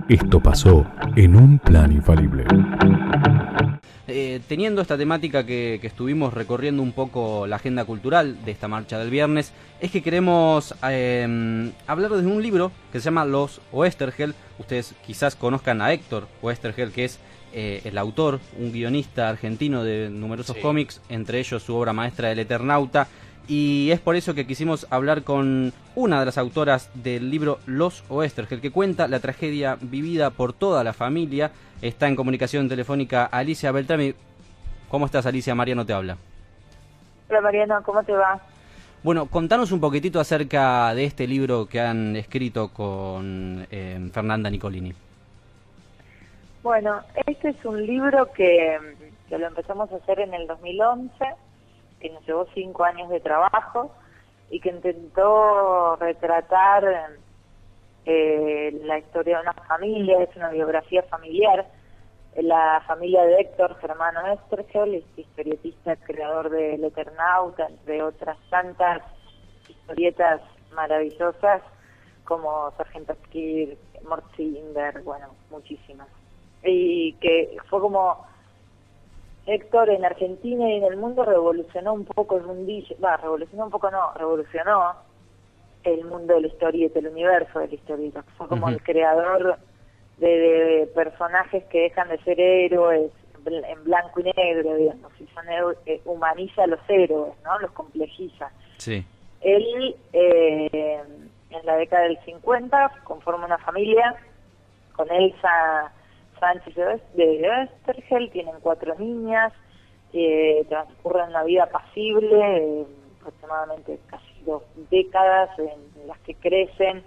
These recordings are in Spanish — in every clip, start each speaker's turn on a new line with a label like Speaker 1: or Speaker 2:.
Speaker 1: Esto pasó en Un Plan Infalible.
Speaker 2: Teniendo esta temática que estuvimos recorriendo un poco la agenda cultural de esta marcha del viernes, es que queremos hablar de un libro que se llama Los Oesterheld. Ustedes quizás conozcan a Héctor Oesterheld, que es el autor, un guionista argentino de numerosos cómics, entre ellos su obra maestra El Eternauta. Y es por eso que quisimos hablar con una de las autoras del libro Los Oesterheld, que cuenta la tragedia vivida por toda la familia. Está en comunicación telefónica Alicia Beltrami. ¿Cómo estás, Alicia? Mariano te habla.
Speaker 3: Hola Mariano, ¿cómo te va?
Speaker 2: Bueno, contanos un poquitito acerca de este libro que han escrito con Fernanda Nicolini.
Speaker 3: Bueno, este es un libro que lo empezamos a hacer en el 2011, que nos llevó 5 años de trabajo y que intentó retratar la historia de una familia. Es una biografía familiar. La familia de Héctor Germano Oesterheld, historietista, creador de El Eternauta, entre otras tantas historietas maravillosas como Sargento Kirk, Mort Cinder, bueno, muchísimas. Y que fue como Héctor en Argentina y en el mundo revolucionó un poco el mundillo, revolucionó el mundo de la historieta, el universo de la historieta. Fue como el creador de personajes que dejan de ser héroes en blanco y negro, digamos, y son humaniza a los héroes, ¿no? Los complejiza.
Speaker 2: Sí.
Speaker 3: Él, en la década del 50, conforma una familia con Elsa Sánchez de Oesterheld. Tienen 4 niñas, transcurren una vida pasible, aproximadamente casi 2 décadas en las que crecen,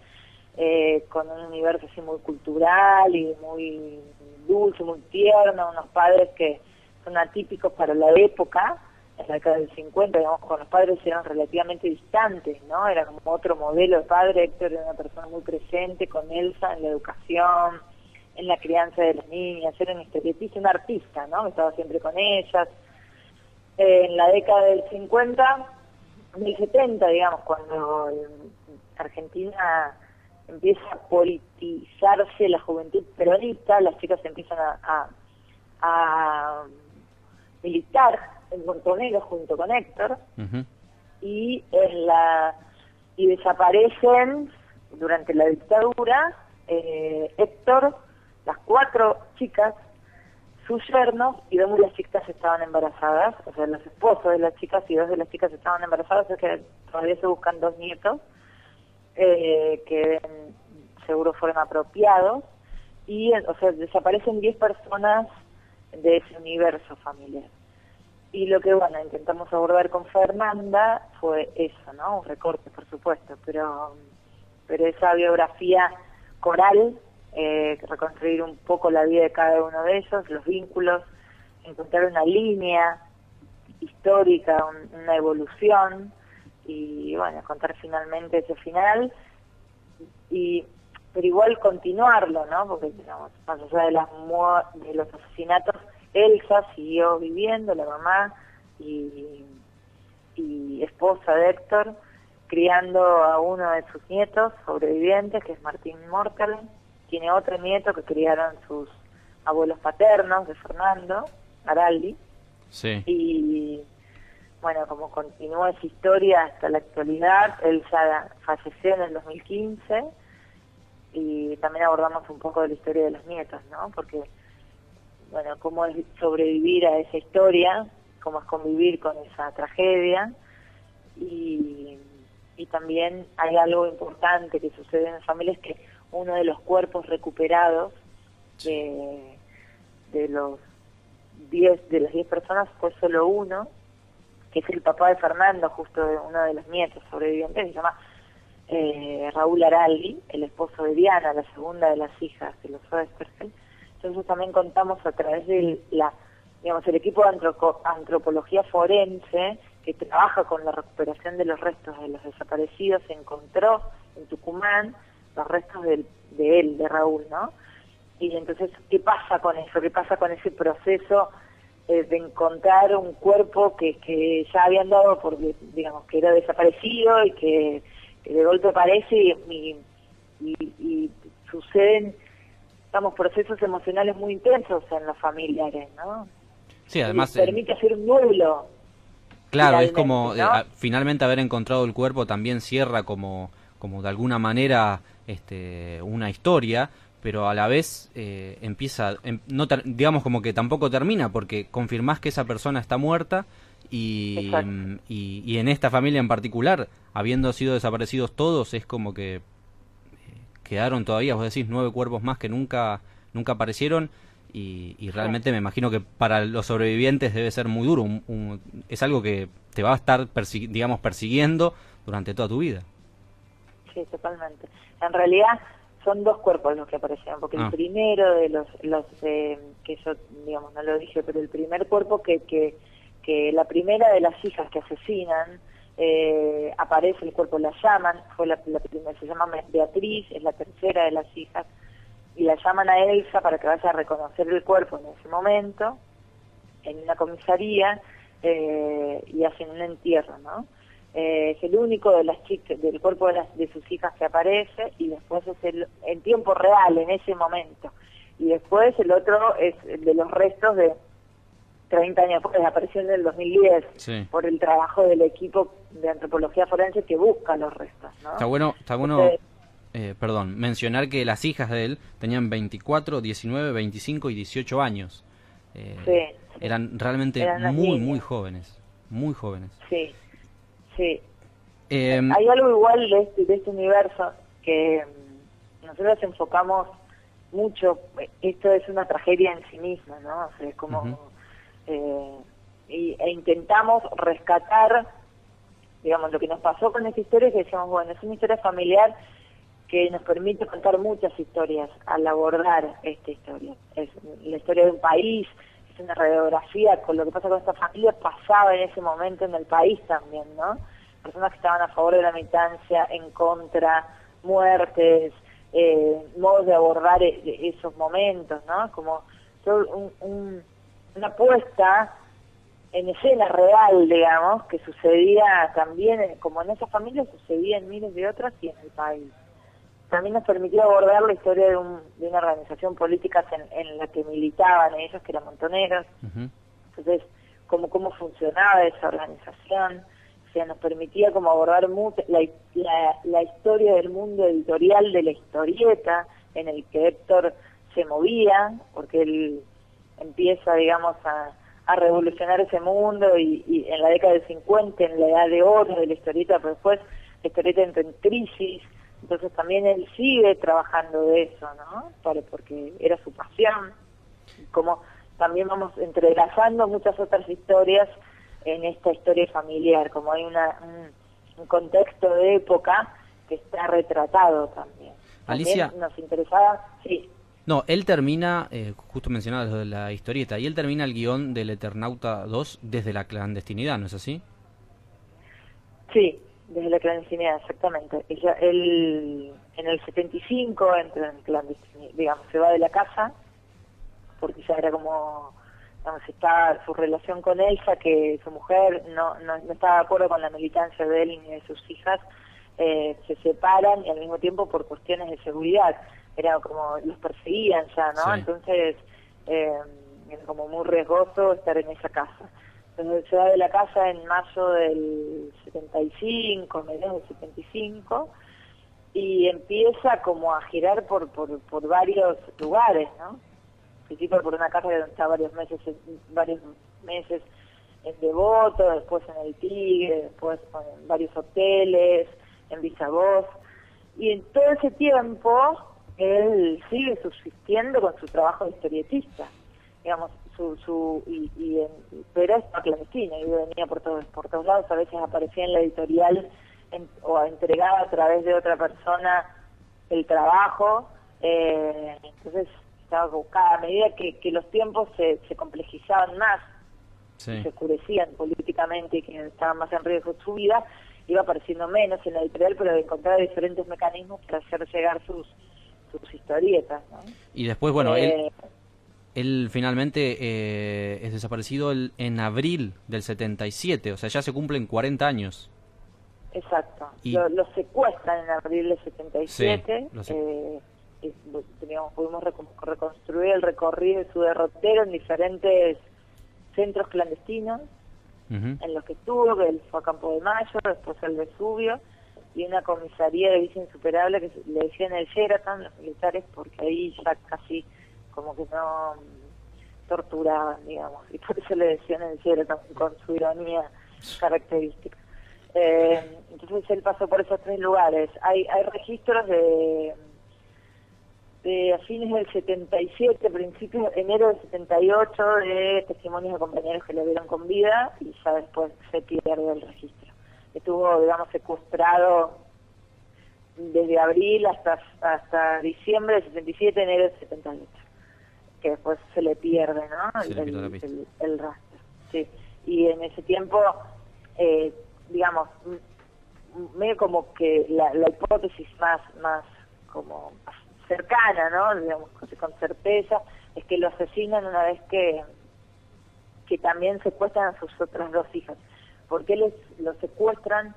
Speaker 3: con un universo así muy cultural y muy dulce, muy tierno, unos padres que son atípicos para la época. En la década del 50, digamos, con los padres eran relativamente distantes, ¿no? Era como otro modelo de padre. Héctor era una persona muy presente con Elsa en la educación, en la crianza de las niñas, era un historietista, un artista, ¿no? Estaba siempre con ellas. En la década del 50, del 70, digamos, cuando Argentina empieza a politizarse la juventud peronista, las chicas empiezan a militar en Montonero junto con Héctor, y desaparecen durante la dictadura Héctor, las 4 chicas, sus yernos y 2 de las chicas estaban embarazadas, o sea, los esposos de las chicas y 2 de las chicas estaban embarazadas, o sea que todavía se buscan 2 nietos, que seguro fueron apropiados, y o sea, desaparecen 10 personas de ese universo familiar. Y lo que, bueno, intentamos abordar con Fernanda fue eso, ¿no? Un recorte, por supuesto, pero esa biografía coral, reconstruir un poco la vida de cada uno de ellos, los vínculos, encontrar una línea histórica, una evolución, y bueno, contar finalmente ese final, pero igual continuarlo, ¿no? Porque, digamos, más allá de los asesinatos, Elsa siguió viviendo, la mamá y esposa de Héctor, criando a uno de sus nietos sobrevivientes, que es Martín Mortal. Tiene otro nieto que criaron sus abuelos paternos, de Fernando Araldi.
Speaker 2: Sí.
Speaker 3: Y bueno, como continúa esa historia hasta la actualidad, Elsa falleció en el 2015, y también abordamos un poco de la historia de los nietos, ¿no? Porque, bueno, cómo es sobrevivir a esa historia, cómo es convivir con esa tragedia, y también hay algo importante que sucede en las familias, que uno de los cuerpos recuperados de las 10 personas fue solo uno, que es el papá de Fernando, justo de uno de los nietos sobrevivientes, que se llama Raúl Araldi, el esposo de Diana, la segunda de las hijas de los Oesterheld. Entonces también contamos a través de el equipo de antropología forense que trabaja con la recuperación de los restos de los desaparecidos. Se encontró en Tucumán los restos de él, de Raúl, ¿no? Y entonces, ¿qué pasa con eso? ¿Qué pasa con ese proceso de encontrar un cuerpo que ya habían dado porque, digamos, que era desaparecido y que de golpe aparece y suceden, estamos procesos emocionales muy intensos en los familiares, ¿no?
Speaker 2: Sí, además...
Speaker 3: Y permite hacer un duelo.
Speaker 2: Claro, es como
Speaker 3: ¿no?
Speaker 2: finalmente haber encontrado el cuerpo también cierra como de alguna manera una historia, pero a la vez empieza, no digamos como que tampoco termina, porque confirmás que esa persona está muerta y en esta familia en particular, habiendo sido desaparecidos todos, es como que quedaron todavía, vos decís, 9 cuerpos más que nunca aparecieron. Y realmente me imagino que para los sobrevivientes debe ser muy duro. Es algo que te va a estar persiguiendo durante toda tu vida.
Speaker 3: Sí, totalmente. En realidad son 2 cuerpos los que aparecieron, porque el primero de los que yo, digamos, no lo dije, pero el primer cuerpo que la primera de las hijas que asesinan, aparece el cuerpo, la llaman, fue la primera, se llama Beatriz, es la tercera de las hijas, y la llaman a Elsa para que vaya a reconocer el cuerpo en ese momento, en una comisaría, y hacen un entierro, ¿no? Es el único de las chicas, del cuerpo de sus hijas que aparece, y después es en tiempo real, en ese momento. Y después el otro es de los restos de 30 años después, apareció en el 2010,
Speaker 2: sí,
Speaker 3: por el trabajo del equipo de antropología forense que busca los restos, ¿no?
Speaker 2: Está bueno, entonces, mencionar que las hijas de él tenían 24, 19, 25 y 18 años.
Speaker 3: Sí.
Speaker 2: Eran realmente muy jóvenes, muy jóvenes.
Speaker 3: Sí, sí. Hay algo igual de este universo que nosotros enfocamos mucho. Esto es una tragedia en sí misma, ¿no? O sea, es como... e intentamos rescatar, digamos, lo que nos pasó con esta historia, que decíamos, bueno, es una historia familiar que nos permite contar muchas historias al abordar esta historia. Es la historia de un país, es una radiografía con lo que pasa con esta familia, pasaba en ese momento en el país también, ¿no? Personas que estaban a favor de la militancia, en contra, muertes, modos de abordar esos momentos, ¿no? Como todo una puesta en escena real, digamos, que sucedía también, como en esa familia sucedía en miles de otras y en el país. También nos permitió abordar la historia de una organización política en la que militaban ellos, que eran montoneros. Entonces, cómo funcionaba esa organización. O sea, nos permitía como abordar mucho la historia del mundo editorial de la historieta, en el que Héctor se movía, porque él empieza, digamos, a revolucionar ese mundo y en la década del 50, en la edad de oro de la historieta, pero después la historieta entró en crisis. Entonces también él sigue trabajando de eso, ¿no? Porque era su pasión. Como también vamos entrelazando muchas otras historias en esta historia familiar, como hay un contexto de época que está retratado también.
Speaker 2: Alicia,
Speaker 3: también nos interesaba, sí.
Speaker 2: No, él termina, justo mencionabas lo de la historieta, y él termina el guión del Eternauta 2 desde la clandestinidad, ¿no es así?
Speaker 3: Sí. Desde la clandestinidad, exactamente. Él en el 75 entra en clandestinidad, digamos, se va de la casa, porque ya era como, digamos, está su relación con Elsa, que su mujer no estaba de acuerdo con la militancia de él ni de sus hijas, se separan y al mismo tiempo por cuestiones de seguridad, era como los perseguían ya, ¿no? Sí. Entonces, era como muy riesgoso estar en esa casa. Entonces se va de la casa en mayo del 75, mediados del 75, y empieza como a girar por varios lugares, ¿no? Al principio por una casa donde está varios meses en Devoto, después en el Tigre, después en varios hoteles, en Villavoz, y en todo ese tiempo él sigue subsistiendo con su trabajo de historietista, digamos, pero es clandestino, y venía por todos lados, a veces aparecía en la editorial o entregaba a través de otra persona el trabajo, entonces estaba buscada a medida que los tiempos se complejizaban más, sí, se oscurecían políticamente y que estaban más en riesgo su vida, iba apareciendo menos en la editorial, pero encontraba diferentes mecanismos para hacer llegar sus historietas, ¿no?
Speaker 2: Y después, bueno, él finalmente es desaparecido en abril del 77, o sea, ya se cumplen 40 años.
Speaker 3: Exacto. Lo secuestran en abril del 77, pudimos reconstruir el recorrido de su derrotero en diferentes centros clandestinos en los que estuvo, que él fue a Campo de Mayo, después al Vesubio, y una comisaría de visa insuperable que le decían el Sheraton, los militares, porque ahí ya casi como que no torturaban, digamos, y por eso le decían el Sheraton, con su ironía característica. Entonces él pasó por esos 3 lugares. Hay registros de a fines del 77, principios, enero del 78, de testimonios de compañeros que lo vieron con vida, y ya después se pierde el registro. Estuvo, digamos, secuestrado desde abril hasta diciembre del 77, enero del 78, que después se le pierde, ¿no? El rastro. Sí. Y en ese tiempo, digamos, medio como que la hipótesis más como cercana, ¿no? Digamos, con certeza, es que lo asesinan una vez que también secuestran a sus otras 2 hijas. Porque los secuestran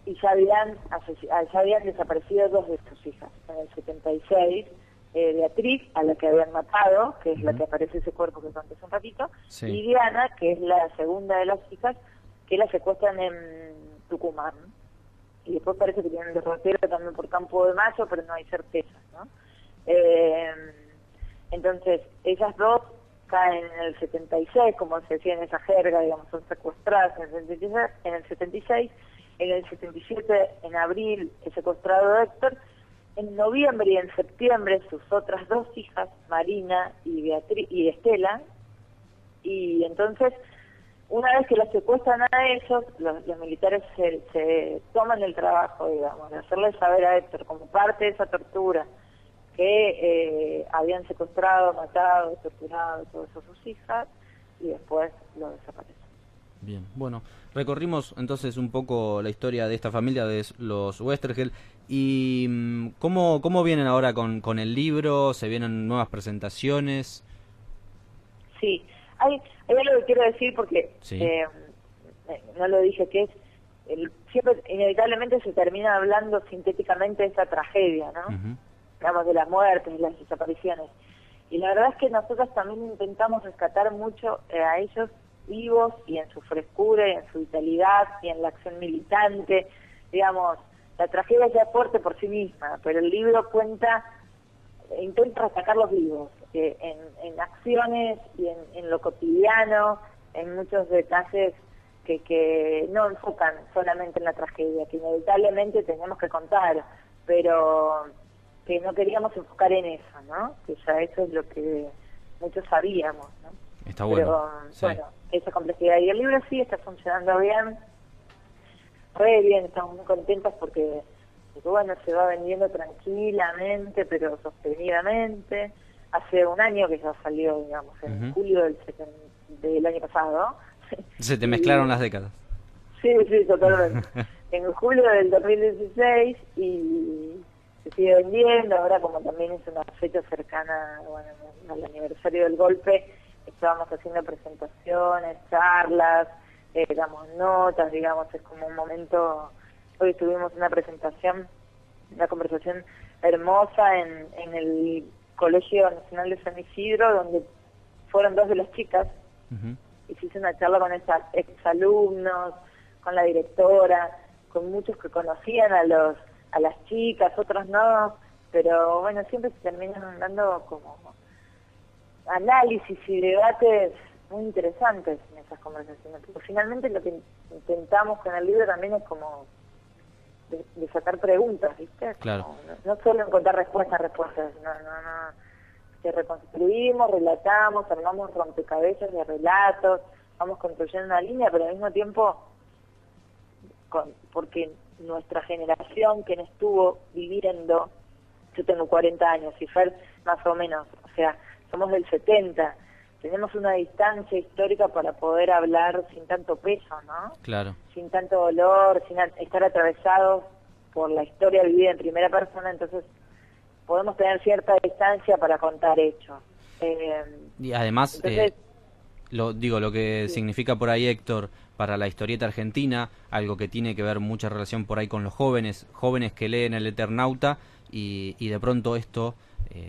Speaker 3: y ya habían desaparecido 2 de sus hijas. En el 76, Beatriz, a la que habían matado, que es la que aparece ese cuerpo que conté hace un ratito,
Speaker 2: sí.
Speaker 3: Y Diana, que es la segunda de las hijas, que la secuestran en Tucumán. Y después parece que tienen derrotero también por Campo de Mayo, pero no hay certeza, ¿no? Entonces, ellas 2 caen en el 76, como se decía en esa jerga, digamos, son secuestradas en el 76, en el 77, en abril, es secuestrado Héctor, en noviembre y en septiembre sus otras 2 hijas, Marina y Beatriz y Estela, y entonces, una vez que las secuestran a ellos, los militares se toman el trabajo, digamos, de hacerle saber a Héctor, como parte de esa tortura, que habían secuestrado, matado, torturado todas sus hijas, y después lo desaparecen.
Speaker 2: Bien, bueno, recorrimos entonces un poco la historia de esta familia de los Westergel. ¿Y cómo vienen ahora con el libro? ¿Se vienen nuevas presentaciones?
Speaker 3: Sí, hay algo que quiero decir porque
Speaker 2: sí.
Speaker 3: No lo dije, que es siempre inevitablemente se termina hablando sintéticamente de esa tragedia, ¿no? Digamos, de las muertes, de las desapariciones. Y la verdad es que nosotros también intentamos rescatar mucho a ellos vivos y en su frescura, y en su vitalidad, y en la acción militante. Digamos, la tragedia ya es fuerte por sí misma, pero el libro intenta destacarlos vivos, en acciones y en lo cotidiano, en muchos detalles que no enfocan solamente en la tragedia, que inevitablemente tenemos que contar, pero que no queríamos enfocar en eso, ¿no? Que ya eso es lo que muchos sabíamos, ¿no?
Speaker 2: Está bueno.
Speaker 3: Pero,
Speaker 2: sí.
Speaker 3: Bueno, esa complejidad. Y el libro sí está funcionando bien, re bien, estamos muy contentos porque bueno, se va vendiendo tranquilamente, pero sostenidamente. Hace un año que ya salió, digamos, en julio del año pasado.
Speaker 2: Se te mezclaron las décadas.
Speaker 3: Sí, totalmente. En julio del 2016 y se sigue vendiendo. Ahora, como también es una fecha cercana, bueno, al aniversario del golpe, estábamos haciendo presentaciones, charlas, damos notas, digamos, es como un momento. Hoy tuvimos una conversación hermosa en el Colegio Nacional de San Isidro, donde fueron 2 de las chicas, y se hizo una charla con exalumnos, con la directora, con muchos que conocían a las chicas, otros no, pero bueno, siempre se terminan dando como análisis y debates muy interesantes en esas conversaciones, porque finalmente lo que intentamos con el libro también es como de sacar preguntas, ¿viste?
Speaker 2: Claro.
Speaker 3: Como, no solo encontrar respuestas, no, que reconstruimos, relatamos, armamos rompecabezas de relatos, vamos construyendo una línea, pero al mismo tiempo, porque nuestra generación que no estuvo viviendo, yo tengo 40 años y Fer más o menos, o sea, somos del 70, tenemos una distancia histórica para poder hablar sin tanto peso, ¿no?
Speaker 2: Claro.
Speaker 3: Sin tanto dolor, sin estar atravesados por la historia vivida en primera persona, entonces podemos tener cierta distancia para contar hechos.
Speaker 2: Y además,
Speaker 3: entonces,
Speaker 2: lo que
Speaker 3: sí.
Speaker 2: significa por ahí, Héctor, para la historieta argentina, algo que tiene que ver mucha relación por ahí con los jóvenes que leen El Eternauta, y de pronto esto,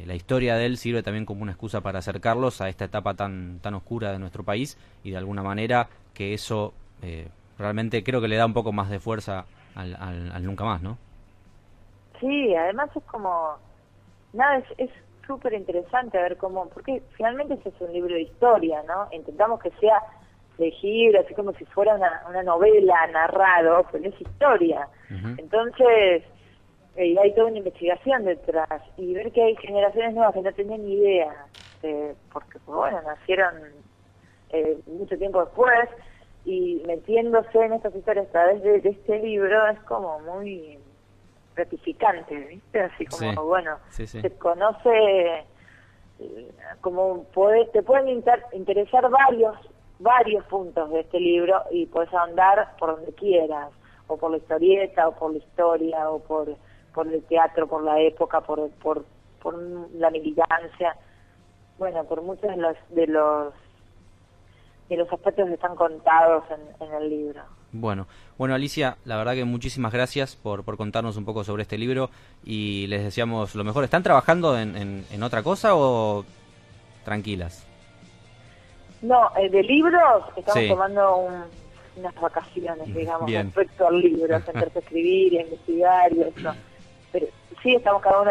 Speaker 2: la historia de él sirve también como una excusa para acercarlos a esta etapa tan oscura de nuestro país, y de alguna manera que eso realmente creo que le da un poco más de fuerza al nunca más, ¿no?
Speaker 3: Sí, además es como, nada, es súper interesante ver cómo, porque finalmente ese es un libro de historia, ¿no? Intentamos que sea legible, así como si fuera una novela narrado, pero es historia. Entonces, hay toda una investigación detrás, y ver que hay generaciones nuevas que no tenían ni idea, porque, pues, bueno, nacieron mucho tiempo después, y metiéndose en estas historias a través de este libro es como muy gratificante, ¿viste? Así como,
Speaker 2: sí,
Speaker 3: bueno,
Speaker 2: sí, sí.
Speaker 3: se conoce, como te pueden interesar varios puntos de este libro, y puedes ahondar por donde quieras, o por la historieta, o por la historia, o por el teatro, por la época, por la militancia, bueno, por muchos de los aspectos que están contados en el libro.
Speaker 2: Bueno, Alicia, la verdad que muchísimas gracias por contarnos un poco sobre este libro, y les deseamos lo mejor. ¿Están trabajando en otra cosa o tranquilas?
Speaker 3: No, de libros estamos
Speaker 2: Sí.
Speaker 3: tomando unas vacaciones, digamos,
Speaker 2: Bien.
Speaker 3: respecto al libro, sentarse a escribir y a investigar y eso. Pero sí estamos cada uno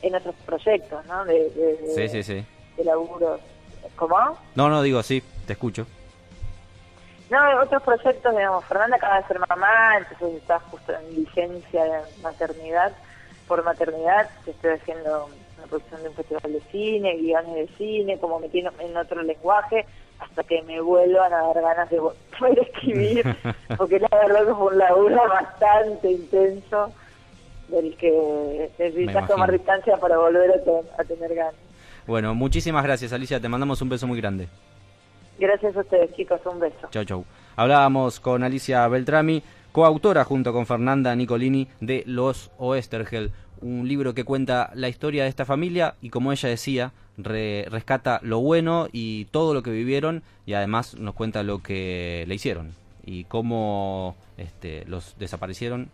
Speaker 3: en otros proyectos, ¿no?
Speaker 2: Sí.
Speaker 3: De laburos. ¿Cómo?
Speaker 2: No, digo, sí, te escucho.
Speaker 3: No, otros proyectos, digamos, Fernanda acaba de ser mamá, entonces está justo en licencia de maternidad. Por maternidad estoy haciendo una producción de un festival de cine, guiones de cine, como metiendo en otro lenguaje, hasta que me vuelvan a dar ganas de poder escribir, porque la verdad que fue un laburo bastante intenso, del que necesitas tomar distancia para volver a tener ganas.
Speaker 2: Bueno, muchísimas gracias, Alicia, te mandamos un beso muy grande.
Speaker 3: Gracias a ustedes, chicos, un beso.
Speaker 2: Chau. Hablábamos con Alicia Beltrami, coautora junto con Fernanda Nicolini de Los Oesterheld, un libro que cuenta la historia de esta familia y, como ella decía, rescata lo bueno y todo lo que vivieron, y además nos cuenta lo que le hicieron y cómo los desaparecieron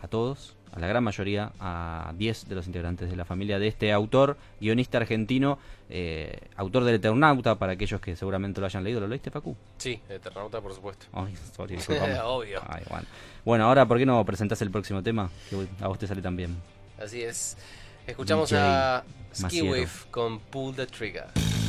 Speaker 2: a todos, a la gran mayoría, a 10 de los integrantes de la familia de este autor, guionista argentino, autor del Eternauta, para aquellos que seguramente lo hayan leído. ¿Lo leíste, Facu?
Speaker 4: Sí, Eternauta, por supuesto.
Speaker 2: Ay, sorry, disculpame.
Speaker 4: Obvio.
Speaker 2: Ay, bueno, ahora, ¿por qué no presentás el próximo tema? Que a vos te sale tan bien.
Speaker 4: Así es. Escuchamos
Speaker 2: DJ
Speaker 4: a
Speaker 2: Maciero.
Speaker 4: Skiwave con Pull the Trigger.